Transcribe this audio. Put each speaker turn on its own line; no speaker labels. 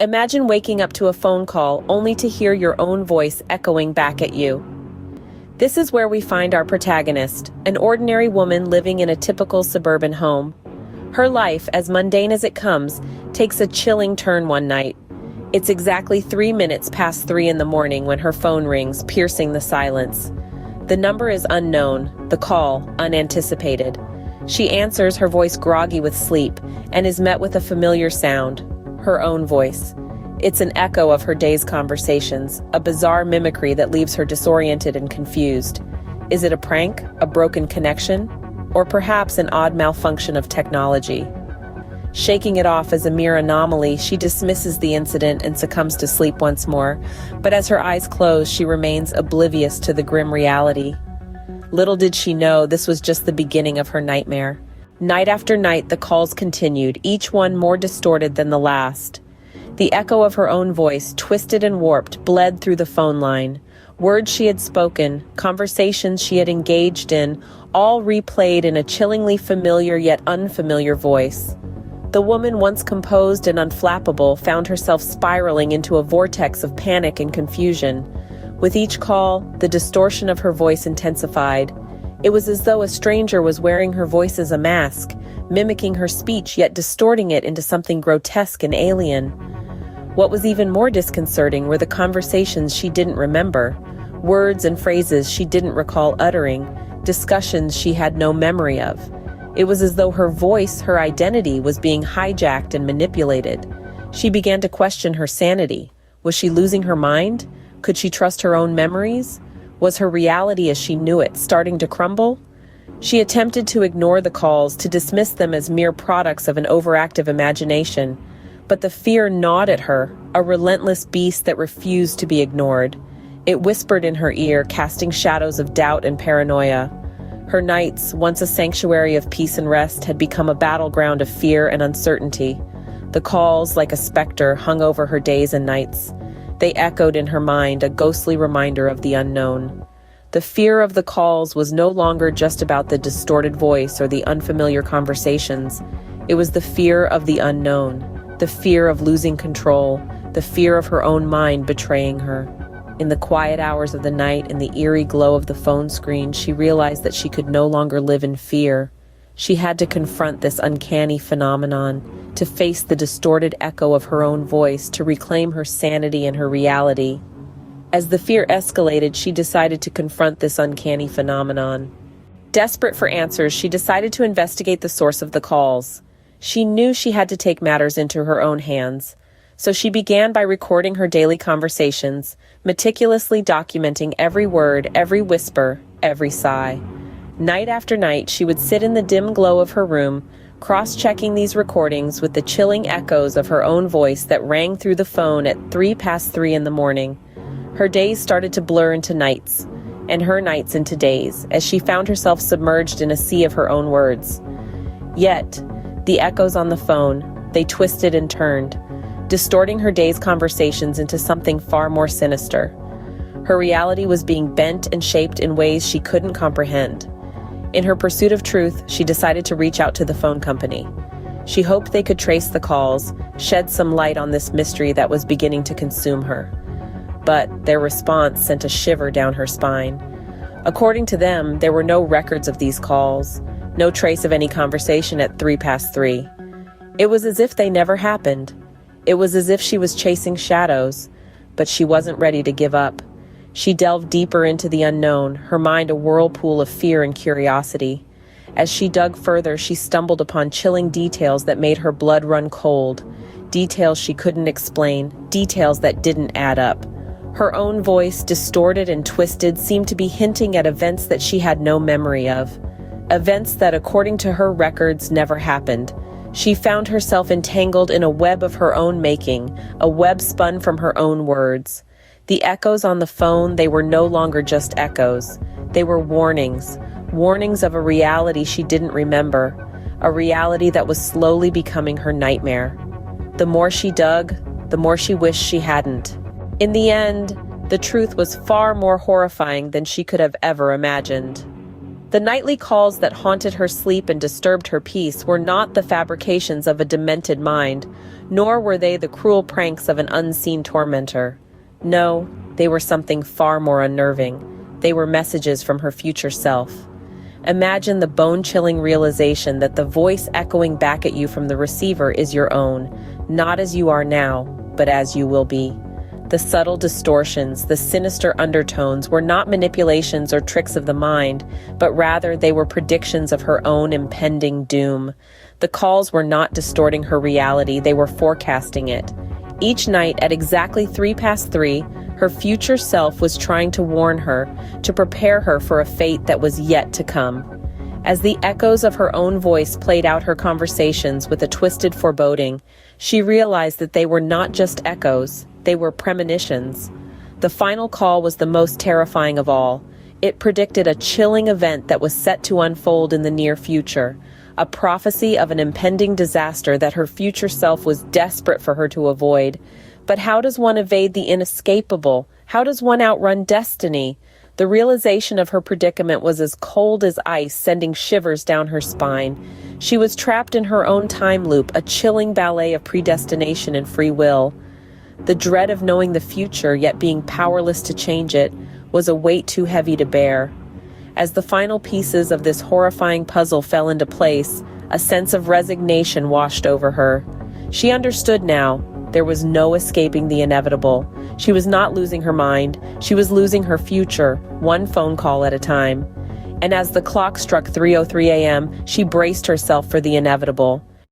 Imagine waking up to a phone call only to hear your own voice echoing back at you. This is where we find our protagonist, an ordinary woman living in a typical suburban home. Her life, as mundane as it comes, takes a chilling turn one night. It's exactly 3 minutes past 3 in the morning when her phone rings, piercing the silence. The number is unknown, the call unanticipated. She answers, her voice groggy with sleep, and is met with a familiar sound, her own voice. It's an echo of her day's conversations, a bizarre mimicry that leaves her disoriented and confused. Is it a prank, a broken connection, or perhaps an odd malfunction of technology? Shaking it off as a mere anomaly, she dismisses the incident and succumbs to sleep once more, but as her eyes close, she remains oblivious to the grim reality. Little did she know this was just the beginning of her nightmare. Night after night, the calls continued, each one more distorted than the last. The echo of her own voice, twisted and warped, bled through the phone line. Words she had spoken, conversations she had engaged in, all replayed in a chillingly familiar yet unfamiliar voice. The woman, once composed and unflappable, found herself spiraling into a vortex of panic and confusion. With each call, the distortion of her voice intensified. It was as though a stranger was wearing her voice as a mask, mimicking her speech yet distorting it into something grotesque and alien. What was even more disconcerting were the conversations she didn't remember, words and phrases she didn't recall uttering, discussions she had no memory of. It was as though her voice, her identity, was being hijacked and manipulated. She began to question her sanity. Was she losing her mind? Could she trust her own memories? Was her reality as she knew it starting to crumble? She attempted to ignore the calls, to dismiss them as mere products of an overactive imagination. But the fear gnawed at her, a relentless beast that refused to be ignored. It whispered in her ear, casting shadows of doubt and paranoia. Her nights, once a sanctuary of peace and rest, had become a battleground of fear and uncertainty. The calls, like a specter, hung over her days and nights. They echoed in her mind, a ghostly reminder of the unknown. The fear of the calls was no longer just about the distorted voice or the unfamiliar conversations. It was the fear of the unknown, the fear of losing control, the fear of her own mind betraying her. In the quiet hours of the night, in the eerie glow of the phone screen, she realized that she could no longer live in fear. She had to confront this uncanny phenomenon, to face the distorted echo of her own voice, to reclaim her sanity and her reality. As the fear escalated, she decided to confront this uncanny phenomenon. Desperate for answers, she decided to investigate the source of the calls. She knew she had to take matters into her own hands. So she began by recording her daily conversations, meticulously documenting every word, every whisper, every sigh. Night after night, she would sit in the dim glow of her room, cross-checking these recordings with the chilling echoes of her own voice that rang through the phone at 3 in the morning. Her days started to blur into nights, and her nights into days, as she found herself submerged in a sea of her own words. Yet, the echoes on the phone, they twisted and turned, distorting her day's conversations into something far more sinister. Her reality was being bent and shaped in ways she couldn't comprehend. In her pursuit of truth, she decided to reach out to the phone company. She hoped they could trace the calls, shed some light on this mystery that was beginning to consume her. But their response sent a shiver down her spine. According to them, there were no records of these calls, no trace of any conversation at 3 It was as if they never happened. It was as if she was chasing shadows, but she wasn't ready to give up. She delved deeper into the unknown, her mind a whirlpool of fear and curiosity. As she dug further, she stumbled upon chilling details that made her blood run cold. Details she couldn't explain, details that didn't add up. Her own voice, distorted and twisted, seemed to be hinting at events that she had no memory of. Events that, according to her records, never happened. She found herself entangled in a web of her own making, a web spun from her own words. The echoes on the phone, they were no longer just echoes. They were warnings, warnings of a reality she didn't remember, a reality that was slowly becoming her nightmare. The more she dug, the more she wished she hadn't. In the end, the truth was far more horrifying than she could have ever imagined. The nightly calls that haunted her sleep and disturbed her peace were not the fabrications of a demented mind, nor were they the cruel pranks of an unseen tormentor. No, they were something far more unnerving. They were messages from her future self. Imagine the bone-chilling realization that the voice echoing back at you from the receiver is your own, not as you are now, but as you will be. The subtle distortions, the sinister undertones were not manipulations or tricks of the mind, but rather they were predictions of her own impending doom. The calls were not distorting her reality, they were forecasting it. Each night at exactly 3 past 3, her future self was trying to warn her, to prepare her for a fate that was yet to come. As the echoes of her own voice played out her conversations with a twisted foreboding, she realized that they were not just echoes, they were premonitions. The final call was the most terrifying of all. It predicted a chilling event that was set to unfold in the near future, a prophecy of an impending disaster that her future self was desperate for her to avoid. But how does one evade the inescapable? How does one outrun destiny? The realization of her predicament was as cold as ice, sending shivers down her spine. She was trapped in her own time loop, a chilling ballet of predestination and free will. The dread of knowing the future, yet being powerless to change it, was a weight too heavy to bear. As the final pieces of this horrifying puzzle fell into place, a sense of resignation washed over her. She understood now. There was no escaping the inevitable. She was not losing her mind. She was losing her future, one phone call at a time. And as the clock struck 3:03 a.m., she braced herself for the inevitable.